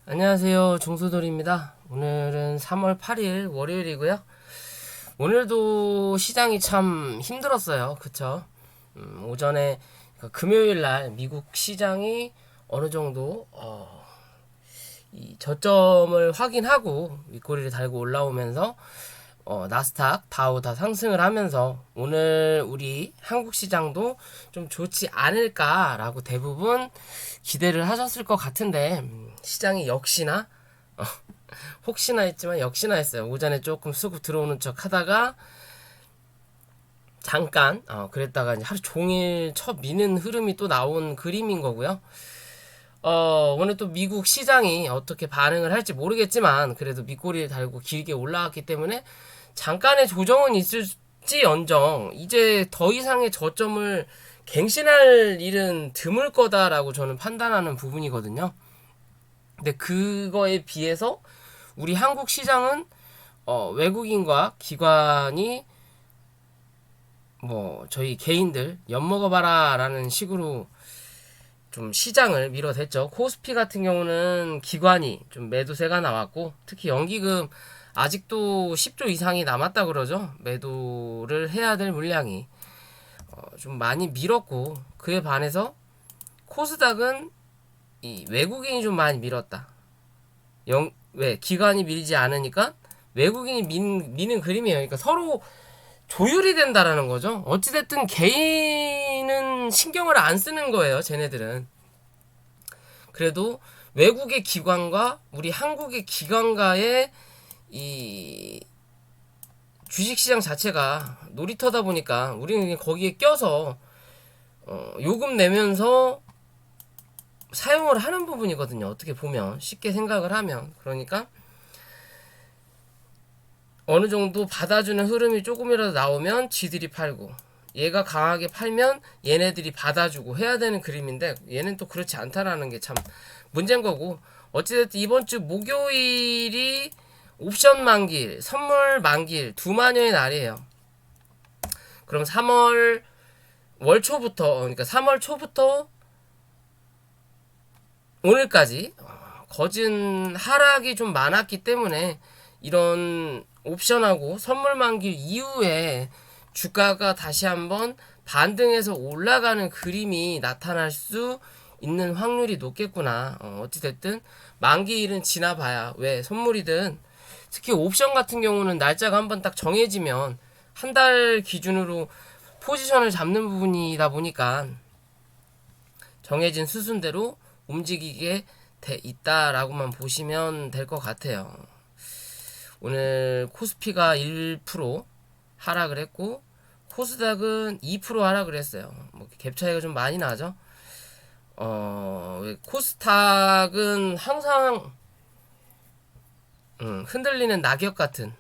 안녕하세요. 중수돌입니다. 오늘은 3월 8일 월요일이고요. 오늘도 시장이 참 힘들었어요. 그쵸? 오전에 금요일 날 미국 시장이 어느 정도 이 저점을 확인하고 윗꼬리를 달고 올라오면서 나스닥, 다우 다 상승을 하면서 오늘 우리 한국 시장도 좀 좋지 않을까라고 대부분 기대를 하셨을 것 같은데 시장이 역시나 어, 혹시나 했지만 역시나 했어요. 오전에 조금 수급 들어오는 척 하다가 잠깐 그랬다가 이제 하루 종일 미는 흐름이 또 나온 그림인 거고요. 오늘 또 미국 시장이 어떻게 반응을 할지 모르겠지만 그래도 밑꼬리를 달고 길게 올라왔기 때문에 잠깐의 조정은 있을지언정 이제 더 이상의 저점을 갱신할 일은 드물 거다라고 저는 판단하는 부분이거든요. 근데 그거에 비해서 우리 한국 시장은 외국인과 기관이 뭐 저희 개인들 엿먹어봐라라는 식으로 좀 시장을 밀어댔죠. 코스피 같은 경우는 기관이 좀 매도세가 나왔고 특히 연기금 아직도 10조 이상이 남았다 그러죠. 매도를 해야 될 물량이 좀 많이 밀었고 그에 반해서 코스닥은 이 외국인이 좀 많이 밀었다. 왜 기관이 밀지 않으니까 외국인이 미는 그림이에요. 그러니까 서로 조율이 된다라는 거죠. 어찌됐든 개인은 신경을 안 쓰는 거예요. 쟤네들은. 그래도 외국의 기관과 우리 한국의 기관과의 이 주식시장 자체가 놀이터다 보니까 우리는 그냥 거기에 껴서 요금 내면서 사용을 하는 부분이거든요. 어떻게 보면 쉽게 생각을 하면 그러니까 어느 정도 받아주는 흐름이 조금이라도 나오면 지들이 팔고 얘가 강하게 팔면 얘네들이 받아주고 해야 되는 그림인데 얘는 또 그렇지 않다라는 게 참 문제인 거고 어찌됐든 이번 주 목요일이 옵션 만기일, 선물 만기일 두 마녀의 날이에요. 그럼 3월 월 초부터 그러니까 3월 초부터 오늘까지 거진 하락이 좀 많았기 때문에 이런 옵션하고 선물 만기 이후에 주가가 다시 한번 반등해서 올라가는 그림이 나타날 수 있는 확률이 높겠구나. 어찌됐든 만기일은 지나봐야 왜 선물이든 특히 옵션 같은 경우는 날짜가 한번 딱 정해지면 한 달 기준으로 포지션을 잡는 부분이다 보니까 정해진 수순대로 움직이게 돼 있다라고만 보시면 될 것 같아요. 오늘 코스피가 1% 하락을 했고 코스닥은 2% 하락을 했어요. 뭐 갭 차이가 좀 많이 나죠. 코스닥은 항상 흔들리는 낙엽 같은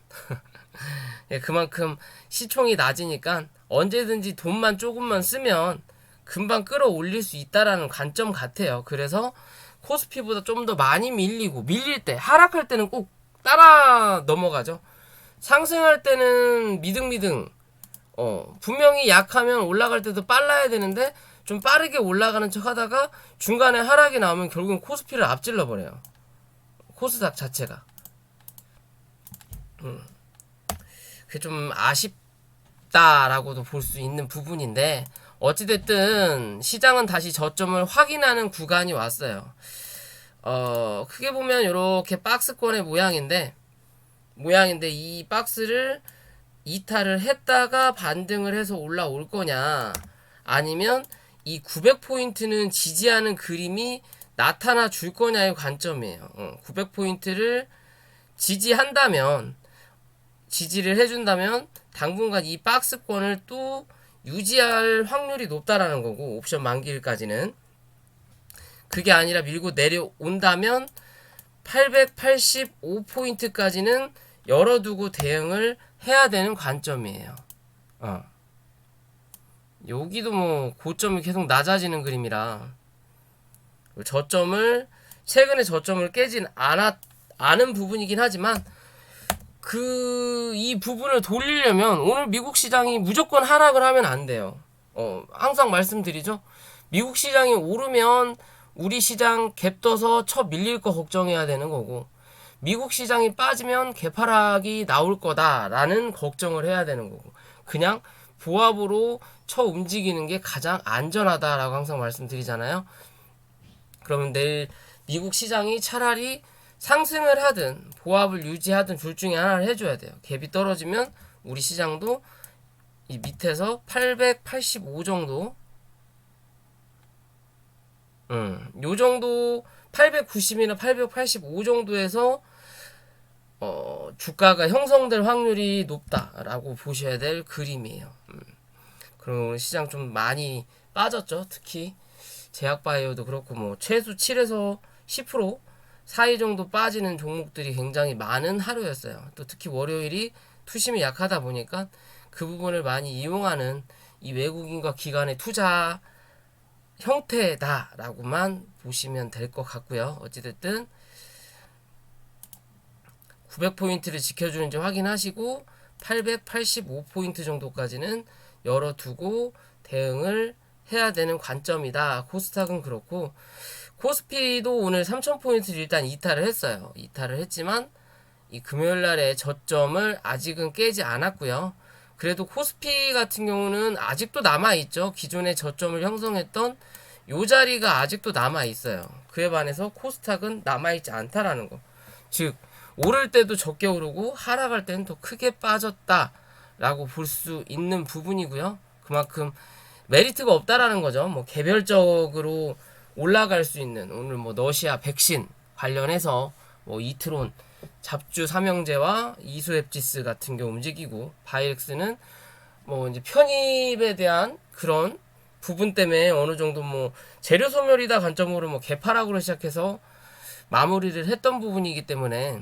예, 그만큼 시총이 낮으니까 언제든지 돈만 조금만 쓰면 금방 끌어올릴 수 있다라는 관점 같아요. 그래서 코스피보다 좀 더 많이 밀릴 때 하락할 때는 꼭 따라 넘어가죠. 상승할 때는 미등미등 분명히 약하면 올라갈 때도 빨라야 되는데 좀 빠르게 올라가는 척 하다가 중간에 하락이 나오면 결국은 코스피를 앞질러 버려요. 코스닥 자체가 그게 좀 아쉽다라고도 볼 수 있는 부분인데 어찌됐든 시장은 다시 저점을 확인하는 구간이 왔어요. 크게 보면 이렇게 박스권의 모양인데 이 박스를 이탈을 했다가 반등을 해서 올라올 거냐 아니면 이 900포인트는 지지하는 그림이 나타나 줄 거냐의 관점이에요. 900포인트를 지지를 해준다면 당분간 이 박스권을 또 유지할 확률이 높다라는 거고 옵션 만기일까지는 그게 아니라 밀고 내려온다면 885포인트까지는 열어두고 대응을 해야 되는 관점이에요. 여기도 뭐 고점이 계속 낮아지는 그림이라 최근에 저점을 깨진 않은 부분이긴 하지만 이 부분을 돌리려면 오늘 미국 시장이 무조건 하락을 하면 안 돼요. 항상 말씀드리죠. 미국 시장이 오르면 우리 시장 갭 떠서 쳐 밀릴 거 걱정해야 되는 거고, 미국 시장이 빠지면 개파락이 나올 거다라는 걱정을 해야 되는 거고, 그냥 보합으로 쳐 움직이는 게 가장 안전하다라고 항상 말씀드리잖아요. 그러면 내일 미국 시장이 차라리 상승을 하든 보합을 유지하든 둘 중에 하나를 해줘야 돼요. 갭이 떨어지면 우리 시장도 이 밑에서 885 정도, 요 정도 890이나 885 정도에서 주가가 형성될 확률이 높다라고 보셔야 될 그림이에요. 그럼 오늘 시장 좀 많이 빠졌죠. 특히 제약바이오도 그렇고 뭐 최소 7에서 10% 사이 정도 빠지는 종목들이 굉장히 많은 하루였어요. 또 특히 월요일이 투심이 약하다 보니까 그 부분을 많이 이용하는 이 외국인과 기관의 투자 형태다라고만 보시면 될 것 같고요. 어찌됐든 900포인트를 지켜주는지 확인하시고 885포인트 정도까지는 열어두고 대응을 해야 되는 관점이다. 코스닥은 그렇고, 코스피도 오늘 3000포인트를 일단 이탈을 했어요. 이탈을 했지만 이 금요일날의 저점을 아직은 깨지 않았고요. 그래도 코스피 같은 경우는 아직도 남아있죠. 기존의 저점을 형성했던 요 자리가 아직도 남아있어요. 그에 반해서 코스닥은 남아있지 않다라는 거. 즉 오를 때도 적게 오르고 하락할 때는 더 크게 빠졌다라고 볼 수 있는 부분이고요. 그만큼 메리트가 없다라는 거죠. 뭐 개별적으로 올라갈 수 있는, 오늘 뭐 러시아 백신 관련해서 뭐 이트론 잡주 삼형제와 이소앱지스 같은 경우 움직이고, 바이렉스는 뭐 이제 편입에 대한 그런 부분 때문에 어느 정도 뭐 재료 소멸이다 관점으로 뭐 개파락으로 시작해서 마무리를 했던 부분이기 때문에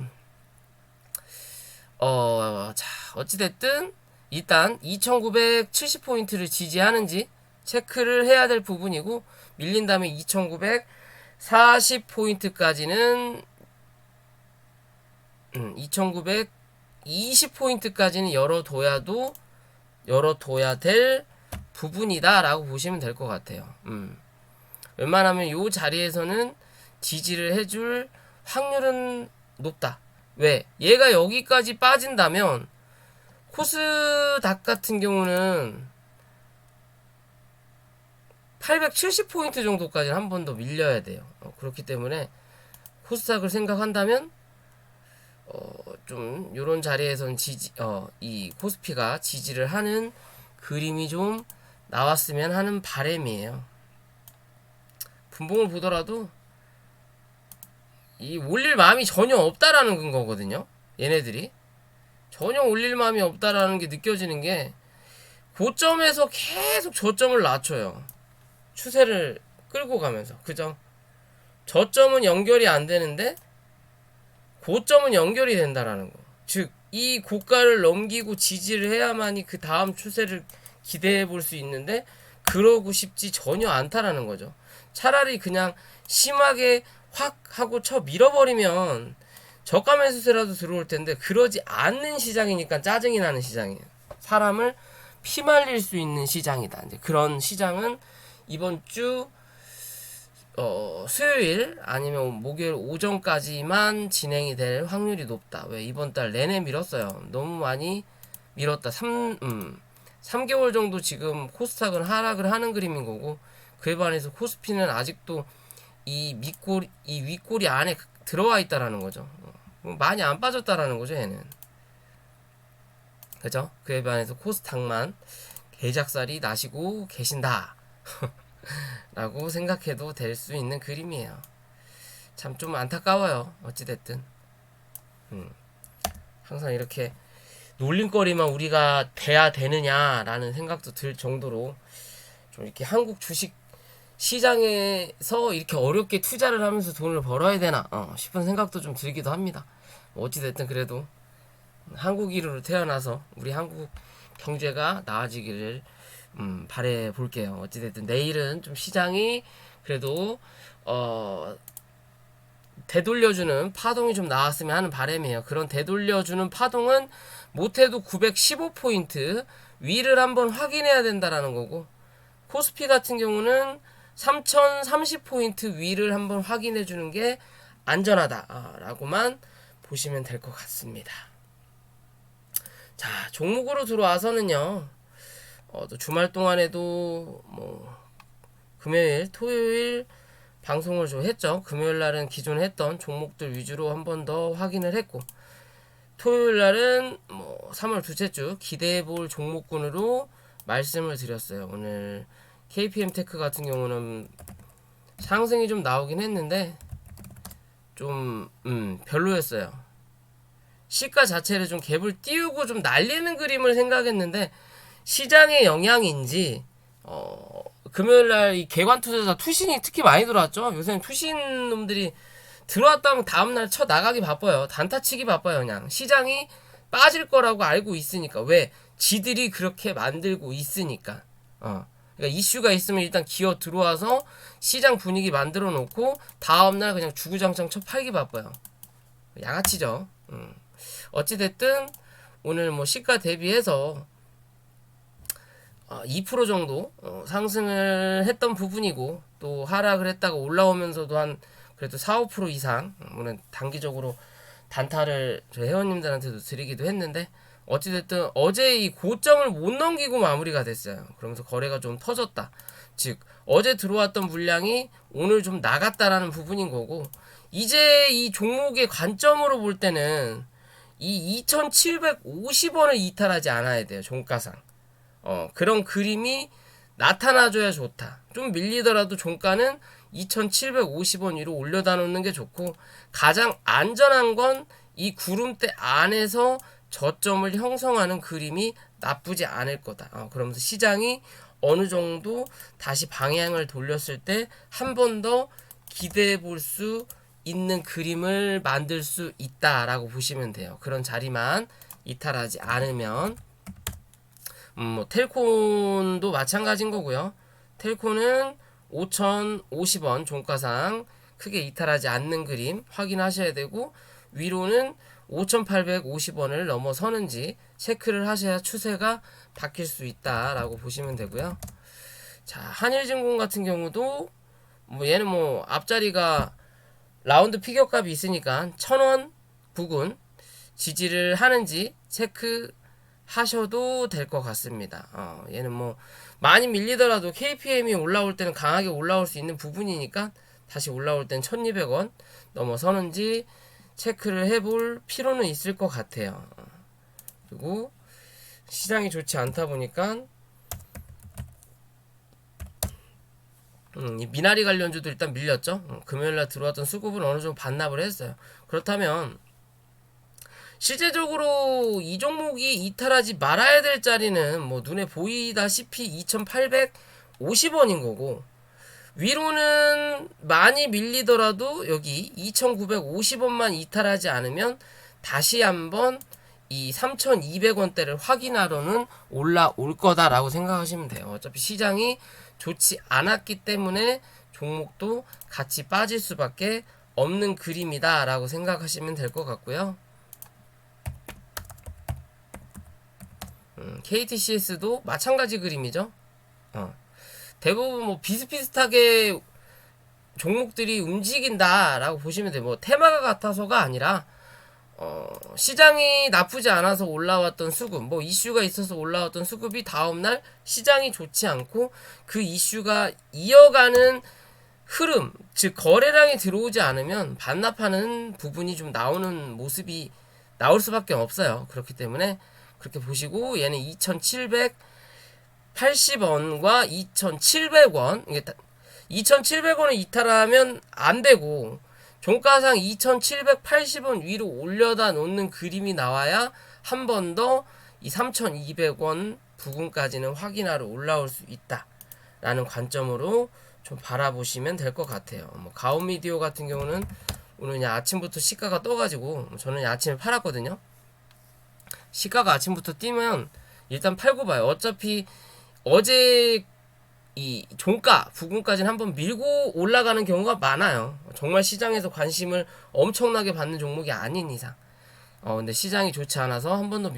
자, 어찌됐든 일단 2970포인트를 지지하는지 체크를 해야 될 부분이고, 밀린 다음에 2940포인트까지는 2920포인트까지는 열어둬야 될 부분이다 라고 보시면 될 것 같아요. 웬만하면 요 자리에서는 지지를 해줄 확률은 높다. 왜? 얘가 여기까지 빠진다면 코스닥 같은 경우는 870포인트 정도까지 한 번 더 밀려야 돼요. 그렇기 때문에 코스닥을 생각한다면 좀 요런 자리에선 이 코스피가 지지를 하는 그림이 좀 나왔으면 하는 바람이에요. 분봉을 보더라도 이 올릴 마음이 전혀 없다라는 거거든요. 얘네들이 전혀 올릴 마음이 없다라는 게 느껴지는 게, 고점에서 계속 저점을 낮춰요. 추세를 끌고 가면서. 그죠? 저점은 연결이 안 되는데 고점은 연결이 된다라는 거. 즉 이 고가를 넘기고 지지를 해야만이 그 다음 추세를 기대해 볼 수 있는데, 그러고 싶지 전혀 않다라는 거죠. 차라리 그냥 심하게 확 하고 쳐 밀어버리면 저가 매수세라도 들어올 텐데, 그러지 않는 시장이니까 짜증이 나는 시장이에요. 사람을 피말릴 수 있는 시장이다. 이제 그런 시장은 이번 주 수요일 아니면 목요일 오전까지만 진행이 될 확률이 높다. 왜? 이번 달 내내 밀었어요. 너무 많이 밀었다. 3개월 정도 지금 코스닥은 하락을 하는 그림인 거고, 그에 반해서 코스피는 아직도 이 윗꼬리 안에 들어와 있다라는 거죠. 많이 안 빠졌다라는 거죠, 얘는. 그죠? 그에 반해서 코스닥만 개작살이 나시고 계신다. 라고 생각해도 될 수 있는 그림이에요. 참 좀 안타까워요. 어찌됐든. 항상 이렇게 놀림거리만 우리가 돼야 되느냐라는 생각도 들 정도로 좀 이렇게 한국 주식 시장에서 이렇게 어렵게 투자를 하면서 돈을 벌어야 되나 싶은 생각도 좀 들기도 합니다. 어찌됐든 그래도 한국인으로 태어나서 우리 한국 경제가 나아지기를 바래 볼게요. 어찌됐든 내일은 좀 시장이 그래도 되돌려주는 파동이 좀 나왔으면 하는 바람이에요. 그런 되돌려주는 파동은 못해도 915포인트 위를 한번 확인해야 된다라는 거고, 코스피 같은 경우는 3030포인트 위를 한번 확인해 주는 게 안전하다라고만 보시면 될 것 같습니다. 자, 종목으로 들어와서는요. 또 주말 동안에도 뭐 금요일, 토요일 방송을 좀 했죠. 금요일 날은 기존에 했던 종목들 위주로 한 번 더 확인을 했고, 토요일 날은 뭐 3월 둘째 주 기대해 볼 종목군으로 말씀을 드렸어요. 오늘 KPM 테크 같은 경우는 상승이 좀 나오긴 했는데 좀 별로였어요. 시가 자체를 좀 갭을 띄우고 좀 날리는 그림을 생각했는데 시장의 영향인지 금요일날 이 개관 투자자 투신이 특히 많이 들어왔죠. 요새는 투신 놈들이 들어왔다면 다음날 쳐 나가기 바빠요. 단타 치기 바빠요. 그냥 시장이 빠질 거라고 알고 있으니까. 왜? 지들이 그렇게 만들고 있으니까. 그러니까 이슈가 있으면 일단 기어 들어와서 시장 분위기 만들어 놓고 다음날 그냥 주구장창 쳐 팔기 바빠요. 양아치죠. 어찌됐든 오늘 뭐 시가 대비해서 2% 정도 상승을 했던 부분이고, 또 하락을 했다가 올라오면서도 한 그래도 4, 5% 이상 오늘 단기적으로 단타를 저희 회원님들한테도 드리기도 했는데, 어찌됐든 어제 이 고점을 못 넘기고 마무리가 됐어요. 그러면서 거래가 좀 터졌다. 즉 어제 들어왔던 물량이 오늘 좀 나갔다라는 부분인 거고, 이제 이 종목의 관점으로 볼 때는 이 2750원을 이탈하지 않아야 돼요. 종가상. 그런 그림이 나타나줘야 좋다. 좀 밀리더라도 종가는 2750원 위로 올려다 놓는 게 좋고, 가장 안전한 건 이 구름대 안에서 저점을 형성하는 그림이 나쁘지 않을 거다. 그러면서 시장이 어느 정도 다시 방향을 돌렸을 때 한 번 더 기대해 볼 수 있는 그림을 만들 수 있다라고 보시면 돼요. 그런 자리만 이탈하지 않으면. 뭐 텔콘도 마찬가지인 거고요. 텔콘은 5,050원 종가상 크게 이탈하지 않는 그림 확인하셔야 되고, 위로는 5,850원을 넘어서는지 체크를 하셔야 추세가 바뀔 수 있다라고 보시면 되고요. 자, 한일증권 같은 경우도 뭐 얘는 뭐 앞자리가 라운드 피겨값이 있으니까 1,000원 부근 지지를 하는지 체크 하셔도 될 것 같습니다. 얘는 뭐 많이 밀리더라도 KPM이 올라올 때는 강하게 올라올 수 있는 부분이니까 다시 올라올 땐 1,200원 넘어서는지 체크를 해볼 필요는 있을 것 같아요. 그리고 시장이 좋지 않다 보니까 이 미나리 관련주도 일단 밀렸죠. 금요일날 들어왔던 수급을 어느 정도 반납을 했어요. 그렇다면 실제적으로 이 종목이 이탈하지 말아야 될 자리는 뭐 눈에 보이다시피 2,850원인 거고, 위로는 많이 밀리더라도 여기 2,950원만 이탈하지 않으면 다시 한번 이 3,200원대를 확인하러는 올라올 거다라고 생각하시면 돼요. 어차피 시장이 좋지 않았기 때문에 종목도 같이 빠질 수밖에 없는 그림이다라고 생각하시면 될 것 같고요. KTCS도 마찬가지 그림이죠. 대부분 뭐 비슷비슷하게 종목들이 움직인다라고 보시면 돼요. 뭐 테마가 같아서가 아니라 시장이 나쁘지 않아서 올라왔던 수급, 뭐 이슈가 있어서 올라왔던 수급이 다음날 시장이 좋지 않고 그 이슈가 이어가는 흐름, 즉 거래량이 들어오지 않으면 반납하는 부분이 좀 나오는 모습이 나올 수밖에 없어요. 그렇기 때문에 그렇게 보시고, 얘는 2,780원과 2,700원, 이게 2,700원을 이탈하면 안 되고 종가상 2,780원 위로 올려다 놓는 그림이 나와야 한 번 더 이 3,200원 부근까지는 확인하러 올라올 수 있다라는 관점으로 좀 바라보시면 될 것 같아요. 뭐 가오미디오 같은 경우는 오늘 그냥 아침부터 시가가 떠가지고 저는 아침에 팔았거든요. 시가가 아침부터 뛰면 일단 팔고 봐요. 어차피 어제 이 종가 부근까지는 한번 밀고 올라가는 경우가 많아요. 정말 시장에서 관심을 엄청나게 받는 종목이 아닌 이상. 근데 시장이 좋지 않아서 한 번 더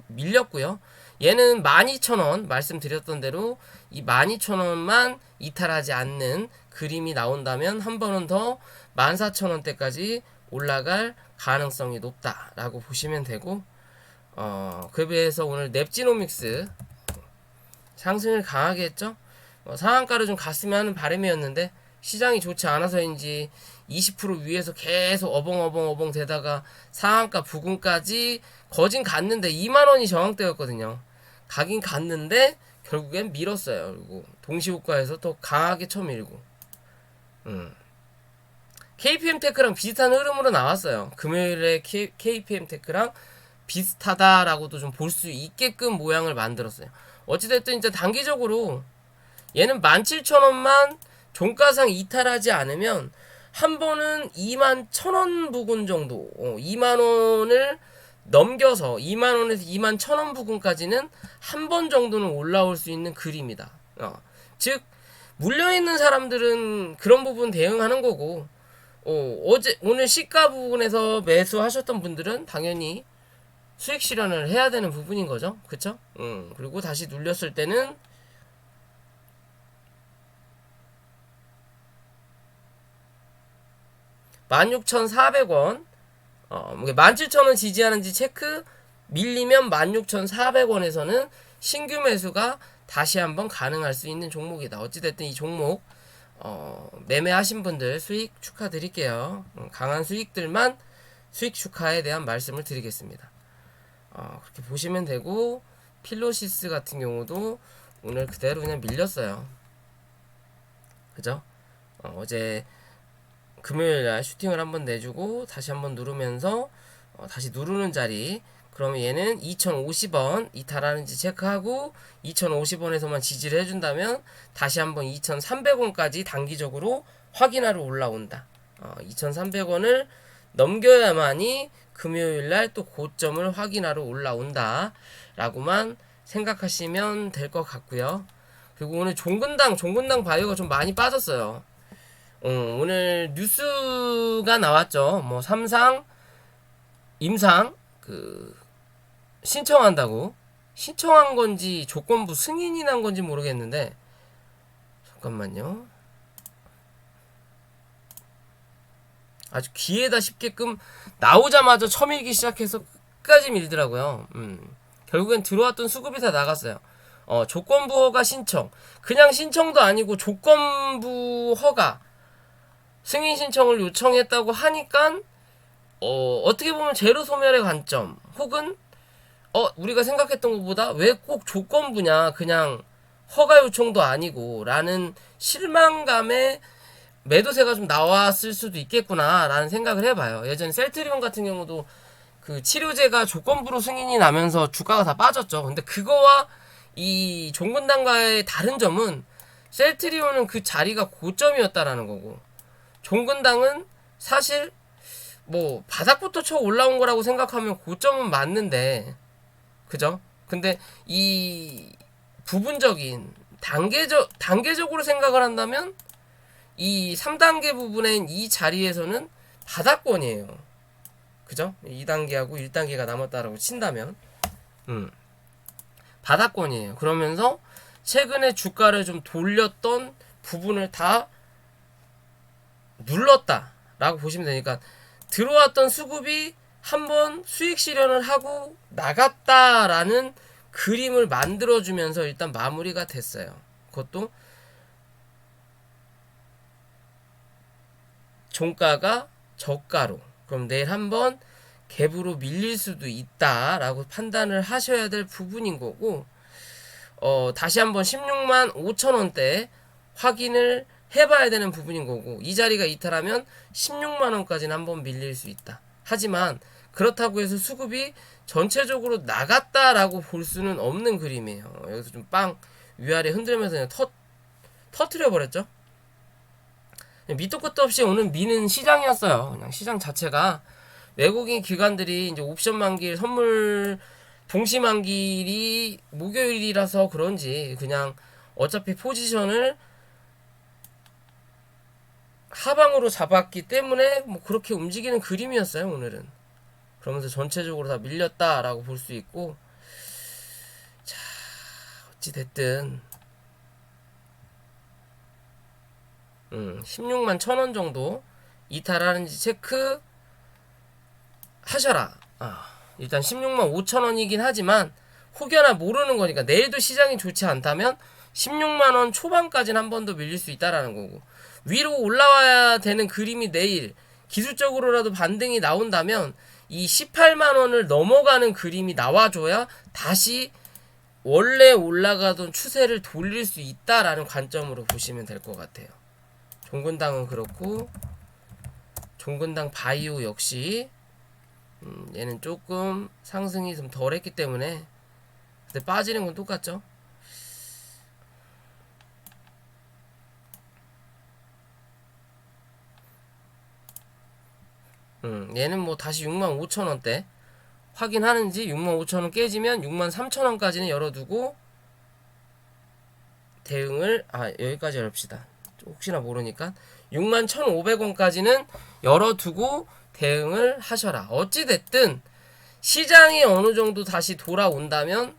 밀렸고요. 얘는 12,000원 말씀드렸던 대로 이 12,000원만 이탈하지 않는 그림이 나온다면 한 번은 더 14,000원대까지 올라갈 가능성이 높다라고 보시면 되고, 그에 비해서 오늘 넵지노믹스 상승을 강하게 했죠. 상한가를 좀 갔으면 하는 바람이었는데 시장이 좋지 않아서인지 20% 위에서 계속 어벙어벙 되다가 상한가 부근까지 거진 갔는데 2만원이 저항대였거든요. 가긴 갔는데 결국엔 밀었어요. 그리고 동시호가에서 더 강하게 쳐밀고, KPM테크랑 비슷한 흐름으로 나왔어요. 금요일에 KPM테크랑 비슷하다라고도 좀 볼 수 있게끔 모양을 만들었어요. 어찌됐든 이제 단기적으로 얘는 17,000원만 종가상 이탈하지 않으면 한 번은 21,000원 부근 정도, 2만원을 넘겨서 2만원에서 21,000원 부근까지는 한 번 정도는 올라올 수 있는 그림이다. 즉 물려있는 사람들은 그런 부분 대응하는 거고, 오늘 시가 부분에서 매수하셨던 분들은 당연히 수익 실현을 해야 되는 부분인 거죠. 그쵸? 그리고 다시 눌렸을 때는 16,400원, 17,000원 지지하는지 체크, 밀리면 16,400원에서는 신규 매수가 다시 한번 가능할 수 있는 종목이다. 어찌됐든 이 종목 매매하신 분들 수익 축하드릴게요. 강한 수익들만 수익 축하에 대한 말씀을 드리겠습니다. 그렇게 보시면 되고, 필로시스 같은 경우도 오늘 그대로 그냥 밀렸어요. 그죠? 어제 금요일날 슈팅을 한번 내주고 다시 한번 누르면서 다시 누르는 자리, 그러면 얘는 2,050원 이탈하는지 체크하고 2,050원에서만 지지를 해준다면 다시 한번 2,300원까지 단기적으로 확인하러 올라온다. 2,300원을 넘겨야만이 금요일날 또 고점을 확인하러 올라온다 라고만 생각하시면 될 것 같고요. 그리고 오늘 종근당 바이오가 좀 많이 빠졌어요. 오늘 뉴스가 나왔죠. 뭐 삼상, 임상 신청한다고, 신청한 건지 조건부 승인이 난 건지 모르겠는데, 잠깐만요. 아주 귀에다 쉽게끔 나오자마자 처밀기 시작해서 끝까지 밀더라고요. 결국엔 들어왔던 수급이 다 나갔어요. 조건부 허가 신청, 그냥 신청도 아니고 조건부 허가 승인 신청을 요청했다고 하니까 어떻게 보면 제로 소멸의 관점, 혹은 우리가 생각했던 것보다 왜 꼭 조건부냐, 그냥 허가 요청도 아니고 라는 실망감에 매도세가 좀 나왔을 수도 있겠구나 라는 생각을 해봐요. 예전에 셀트리온 같은 경우도 그 치료제가 조건부로 승인이 나면서 주가가 다 빠졌죠. 근데 그거와 이 종근당과의 다른 점은, 셀트리온은 그 자리가 고점이었다라는 거고, 종근당은 사실 뭐 바닥부터 쳐 올라온 거라고 생각하면 고점은 맞는데, 그죠? 근데 이 부분적인 단계적으로 생각을 한다면 이 3단계 부분엔 이 자리에서는 바닥권이에요. 그죠? 2단계하고 1단계가 남았다라고 친다면 바닥권이에요. 그러면서 최근에 주가를 좀 돌렸던 부분을 다 눌렀다라고 보시면 되니까, 들어왔던 수급이 한번 수익 실현을 하고 나갔다라는 그림을 만들어주면서 일단 마무리가 됐어요. 그것도 종가가 저가로, 그럼 내일 한번 갭으로 밀릴 수도 있다라고 판단을 하셔야 될 부분인 거고, 다시 한번 16만 5천원대 확인을 해봐야 되는 부분인 거고, 이 자리가 이탈하면 16만원까지는 한번 밀릴 수 있다. 하지만 그렇다고 해서 수급이 전체적으로 나갔다라고 볼 수는 없는 그림이에요. 여기서 좀 빵 위아래 흔들면서 그냥 터트려 버렸죠. 밑도 끝도 없이 오늘 미는 시장이었어요. 그냥 시장 자체가 외국인 기관들이 이제 옵션 만기일 선물 동시 만기일이 목요일이라서 그런지 그냥 어차피 포지션을 하방으로 잡았기 때문에 뭐 그렇게 움직이는 그림이었어요, 오늘은. 그러면서 전체적으로 다 밀렸다라고 볼 수 있고, 자, 어찌 됐든 16만 1,000원 정도 이탈하는지 체크 하셔라. 일단 16만 5천원이긴 하지만 혹여나 모르는 거니까 내일도 시장이 좋지 않다면 16만원 초반까지는 한 번 더 밀릴 수 있다라는 거고, 위로 올라와야 되는 그림이 내일 기술적으로라도 반등이 나온다면 이 18만원을 넘어가는 그림이 나와줘야 다시 원래 올라가던 추세를 돌릴 수 있다라는 관점으로 보시면 될 것 같아요. 종근당은 그렇고, 종근당 바이오 역시 얘는 조금 상승이 좀 덜 했기 때문에, 근데 빠지는 건 똑같죠. 얘는 뭐 다시 65,000원대 확인하는지, 65,000원 깨지면 63,000원까지는 열어두고 대응을, 여기까지 열읍시다. 혹시나 모르니까 61,500원까지는 열어두고 대응을 하셔라. 어찌됐든 시장이 어느 정도 다시 돌아온다면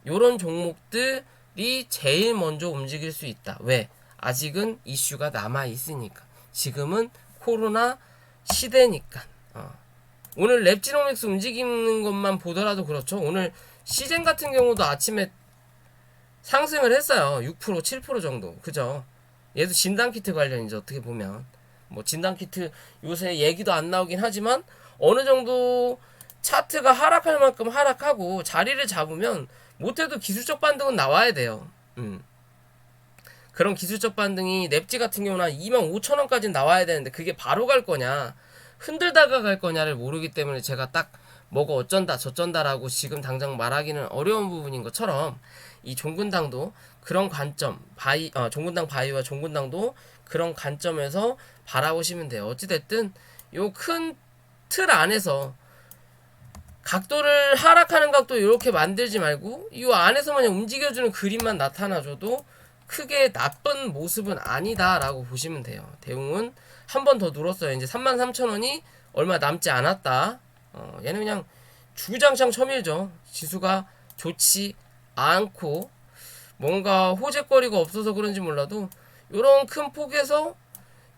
요런 종목들이 제일 먼저 움직일 수 있다. 왜? 아직은 이슈가 남아 있으니까. 지금은 코로나 시대니까. 오늘 랩지노믹스 움직이는 것만 보더라도 그렇죠. 오늘 시젠 같은 경우도 아침에 상승을 했어요. 6%, 7% 정도. 그죠? 얘도 진단키트 관련이죠. 어떻게 보면. 뭐 진단키트 요새 얘기도 안 나오긴 하지만 어느 정도 차트가 하락할 만큼 하락하고 자리를 잡으면 못해도 기술적 반등은 나와야 돼요. 그런 기술적 반등이 넵지 같은 경우는 한 25,000원까지 나와야 되는데 그게 바로 갈 거냐 흔들다가 갈 거냐를 모르기 때문에 제가 딱 뭐가 어쩐다 저쩐다라고 지금 당장 말하기는 어려운 부분인 것처럼 이 종근당도 그런 관점, 종근당 바이와 종근당도 그런 관점에서 바라보시면 돼요. 어찌됐든 요 큰 틀 안에서 각도를 하락하는 각도 이렇게 만들지 말고 이 안에서만 움직여주는 그림만 나타나줘도 크게 나쁜 모습은 아니다라고 보시면 돼요. 대웅은 한 번 더 눌었어요. 이제 33,000원이 얼마 남지 않았다. 얘는 그냥 주구장창 쳐밀죠. 지수가 좋지 않고 뭔가 호재거리가 없어서 그런지 몰라도 이런 큰 폭에서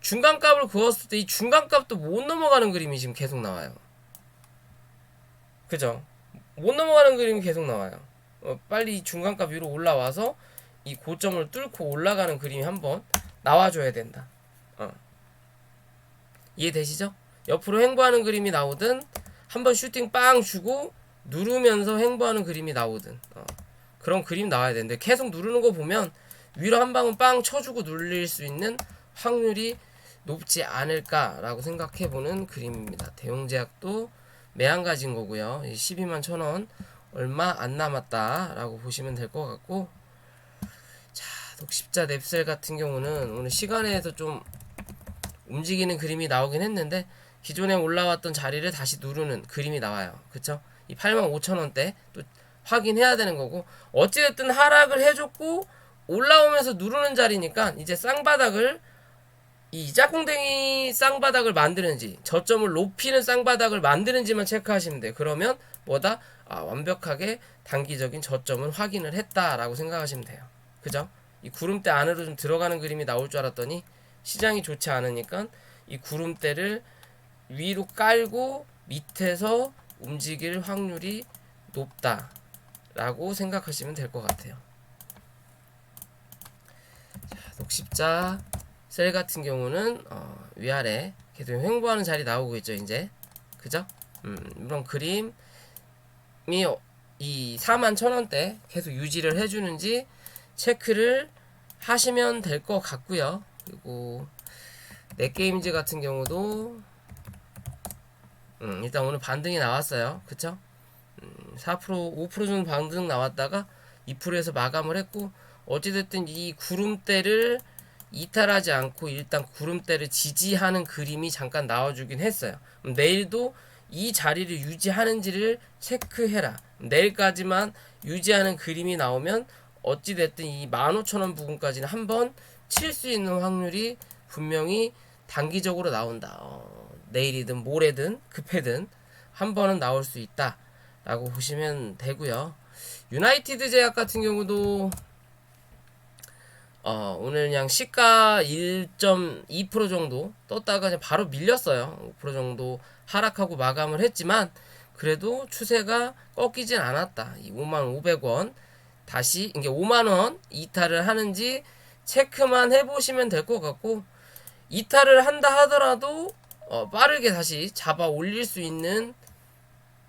중간값을 그었을 때 이 중간값도 못 넘어가는 그림이 지금 계속 나와요. 그죠? 못 넘어가는 그림이 계속 나와요. 빨리 중간값 위로 올라와서 이 고점을 뚫고 올라가는 그림이 한번 나와줘야 된다. 이해되시죠? 옆으로 횡보하는 그림이 나오든 한번 슈팅 빵 주고 누르면서 횡보하는 그림이 나오든 그런 그림 나와야 되는데 계속 누르는 거 보면 위로 한 방은 빵 쳐주고 눌릴 수 있는 확률이 높지 않을까라고 생각해보는 그림입니다. 대웅제약도 매한가진 거고요. 12만 1,000원 얼마 안 남았다라고 보시면 될 것 같고, 자, 독십자 넵셀 같은 경우는 오늘 시간에서 좀 움직이는 그림이 나오긴 했는데 기존에 올라왔던 자리를 다시 누르는 그림이 나와요. 그쵸? 이 85,000원대 또 확인해야 되는 거고, 어찌됐든 하락을 해줬고 올라오면서 누르는 자리니까 이제 쌍바닥을 이 짝꿍댕이 쌍바닥을 만드는지 저점을 높이는 쌍바닥을 만드는지만 체크하시면 돼요. 그러면 뭐다? 완벽하게 단기적인 저점은 확인을 했다라고 생각하시면 돼요. 그죠? 이 구름대 안으로 좀 들어가는 그림이 나올 줄 알았더니 시장이 좋지 않으니까 이 구름대를 위로 깔고 밑에서 움직일 확률이 높다라고 생각하시면 될 것 같아요. 자, 녹십자 셀 같은 경우는 위아래 계속 횡보하는 자리 나오고 있죠. 이제 그죠? 이런 그림이 이 41,000원대 계속 유지를 해주는지 체크를 하시면 될 것 같고요. 그리고 넷게임즈 같은 경우도 일단 오늘 반등이 나왔어요. 그쵸? 4% 5% 정도 반등 나왔다가 2%에서 마감을 했고, 어찌됐든 이 구름대를 이탈하지 않고 일단 구름대를 지지하는 그림이 잠깐 나와주긴 했어요. 내일도 이 자리를 유지하는지를 체크해라. 내일까지만 유지하는 그림이 나오면 어찌됐든 이 15,000원 부분까지는 한번 칠 수 있는 확률이 분명히 단기적으로 나온다. 내일이든 모레든 급해든 한 번은 나올 수 있다 라고 보시면 되고요. 유나이티드 제약 같은 경우도 오늘 그냥 시가 1.2% 정도 떴다가 그냥 바로 밀렸어요. 5% 정도 하락하고 마감을 했지만 그래도 추세가 꺾이진 않았다. 이 55,500원 다시 이게 5만원 이탈을 하는지 체크만 해보시면 될 것 같고, 이탈을 한다 하더라도 빠르게 다시 잡아 올릴 수 있는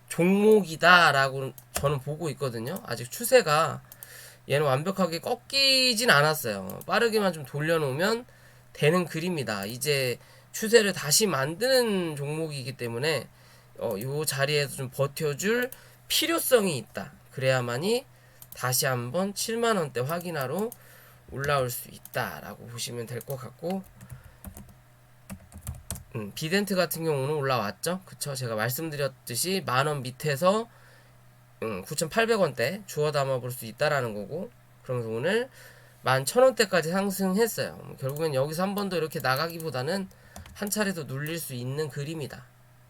종목이다라고 저는 보고 있거든요. 아직 추세가 얘는 완벽하게 꺾이진 않았어요. 빠르게만 좀 돌려놓으면 되는 그림이다. 이제 추세를 다시 만드는 종목이기 때문에 요 자리에서 좀 버텨줄 필요성이 있다. 그래야만이 다시 한번 7만원대 확인하러 올라올 수 있다라고 보시면 될 것 같고, 비덴트 같은 경우는 올라왔죠. 그쵸? 제가 말씀드렸듯이 만원 밑에서 9,800원대 주워 담아 볼 수 있다라는 거고, 그러면서 오늘 11,000원대까지 상승했어요. 결국엔 여기서 한 번 더 이렇게 나가기보다는 한 차례 더 눌릴 수 있는 그림이다.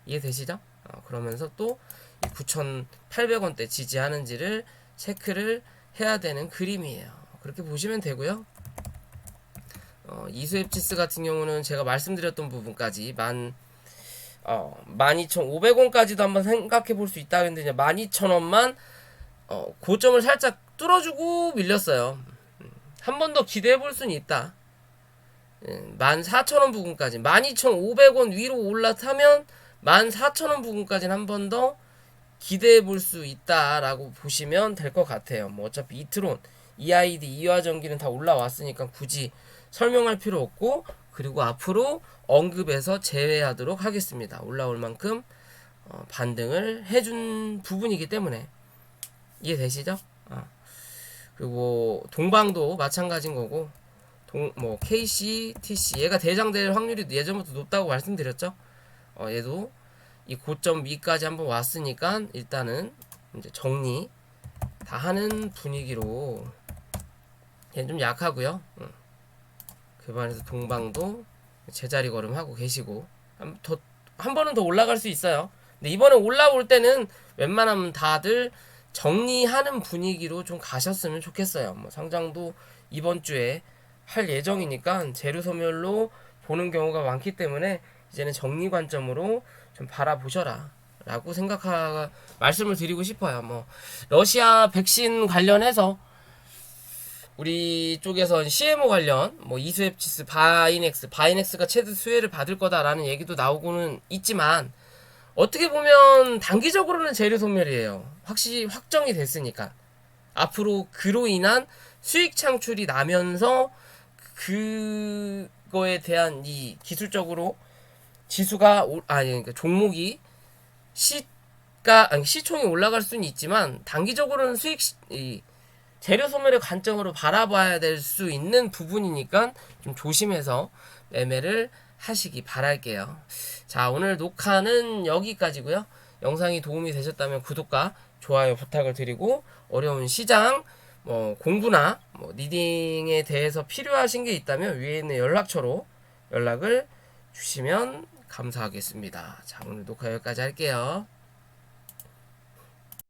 이해되시죠? 그러면서 또 9,800원대 지지하는지를 체크를 해야 되는 그림이에요. 그렇게 보시면 되고요. 이수앱지스 같은 경우는 제가 말씀드렸던 부분까지 12,500원까지도 한번 생각해 볼 수 있다 했는데, 이제 12,000원만 고점을 살짝 뚫어주고 밀렸어요. 한 번 더 기대해 볼 수는 있다. 14,000원 부근까지 12,500원 위로 올라타면 14,000원 부근까지는 한 번 더 기대해 볼 수 있다라고 보시면 될 것 같아요. 뭐 어차피 이트론, EID, 이화전기는 다 올라왔으니까 굳이 설명할 필요 없고, 그리고 앞으로 언급해서 제외하도록 하겠습니다. 올라올 만큼 반등을 해준 부분이기 때문에. 이해되시죠? 그리고 동방도 마찬가지인 거고, 뭐 KC, TC 얘가 대장될 확률이 예전부터 높다고 말씀드렸죠. 얘도 이 고점 위까지 한번 왔으니까 일단은 이제 정리 다 하는 분위기로. 얘는 좀 약하고요. 그 반에서 동방도 제자리 걸음하고 계시고, 한 번은 더 올라갈 수 있어요. 근데 이번에 올라올 때는 웬만하면 다들 정리하는 분위기로 좀 가셨으면 좋겠어요. 뭐 상장도 이번 주에 할 예정이니까 재료 소멸로 보는 경우가 많기 때문에 이제는 정리 관점으로 좀 바라보셔라 라고 말씀을 드리고 싶어요. 뭐 러시아 백신 관련해서 우리 쪽에선 CMO 관련 뭐 이수앱지스, 바이넥스가 최대 수혜를 받을 거다라는 얘기도 나오고는 있지만, 어떻게 보면 단기적으로는 재료 소멸이에요. 확실히 확정이 됐으니까 앞으로 그로 인한 수익 창출이 나면서 그거에 대한 이 기술적으로 지수가 그러니까 종목이 시총이 올라갈 수는 있지만, 단기적으로는 재료 소멸의 관점으로 바라봐야 될 수 있는 부분이니까 좀 조심해서 매매를 하시기 바랄게요. 자, 오늘 녹화는 여기까지고요. 영상이 도움이 되셨다면 구독과 좋아요 부탁을 드리고, 어려운 시장 공부나 리딩에 대해서 필요하신 게 있다면 위에 있는 연락처로 연락을 주시면 감사하겠습니다. 자, 오늘 녹화 여기까지 할게요.